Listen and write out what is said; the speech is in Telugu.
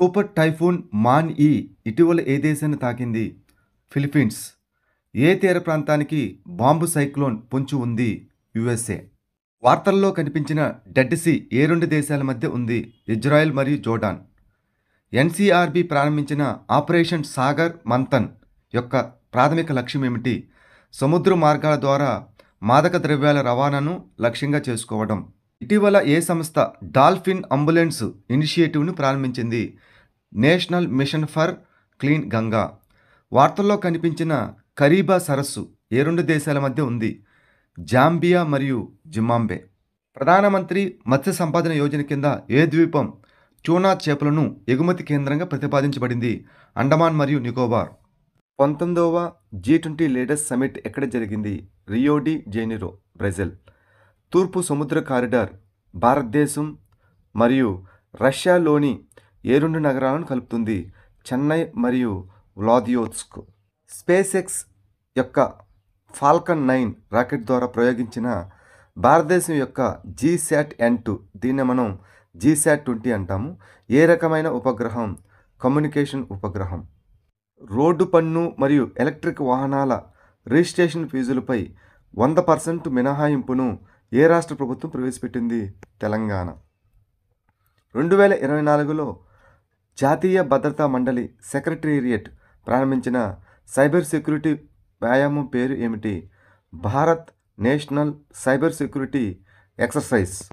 సూపర్ టైఫూన్ మాన్-ఈ ఇటీవల ఏ దేశాన్ని తాకింది? ఫిలిప్పీన్స్. ఏ తీర ప్రాంతానికి బాంబు సైక్లోన్ పొంచి ఉంది? యుఎస్ఏ. వార్తల్లో కనిపించిన డెడ్ సీ ఏ రెండు దేశాల మధ్య ఉంది? ఇజ్రాయెల్ మరియు జోర్డాన్. ఎన్సీఆర్బీ ప్రారంభించిన ఆపరేషన్ సాగర్ మంథన్ యొక్క ప్రాథమిక లక్ష్యం ఏమిటి? సముద్ర మార్గాల ద్వారా మాదక ద్రవ్యాల రవాణాను లక్ష్యంగా చేసుకోవడం. ఇటీవల ఏ సంస్థ డాల్ఫిన్ అంబులెన్స్ ఇనిషియేటివ్ను ప్రారంభించింది? National mission for clean Ganga. వార్తల్లో కనిపించిన కరీబా సరస్సు ఏ రెండు దేశాల మధ్య ఉంది? జాంబియా మరియు జింబాబ్వే. ప్రధానమంత్రి మత్స్య సంపద యోజన కింద ఏ ద్వీపం ట్యూనా చేపలను ఎగుమతి కేంద్రంగా ప్రతిపాదించబడింది? అండమాన్ మరియు నికోబార్. 19వ G20 లీడర్స్ సమిట్ ఎక్కడ జరిగింది? Rio de Janeiro, Brazil. తూర్పు సముద్ర కారిడార్ భారతదేశం మరియు రష్యాలోని ఏ రెండు నగరాలను కలుపుతుంది? చెన్నై మరియు వ్లాదివోస్తోక్. స్పేస్ ఎక్స్ యొక్క ఫాల్కన్ 9 రాకెట్ ద్వారా ప్రయోగించిన భారతదేశం యొక్క GSAT-N2, దీన్ని మనం GSAT-20 అంటాము. ఏ రకమైన ఉపగ్రహం? కమ్యూనికేషన్ ఉపగ్రహం. రోడ్డు పన్ను మరియు ఎలక్ట్రిక్ వాహనాల రిజిస్ట్రేషన్ ఫీజులపై 100% మినహాయింపును ఏ రాష్ట్ర ప్రభుత్వం ప్రవేశపెట్టింది? తెలంగాణ. 2024లో జాతీయ భద్రతా మండలి సెక్రటేరియట్ ప్రారంభించిన సైబర్ సెక్యూరిటీ వ్యాయామం పేరు ఏమిటి? Bharat national cyber security exercise.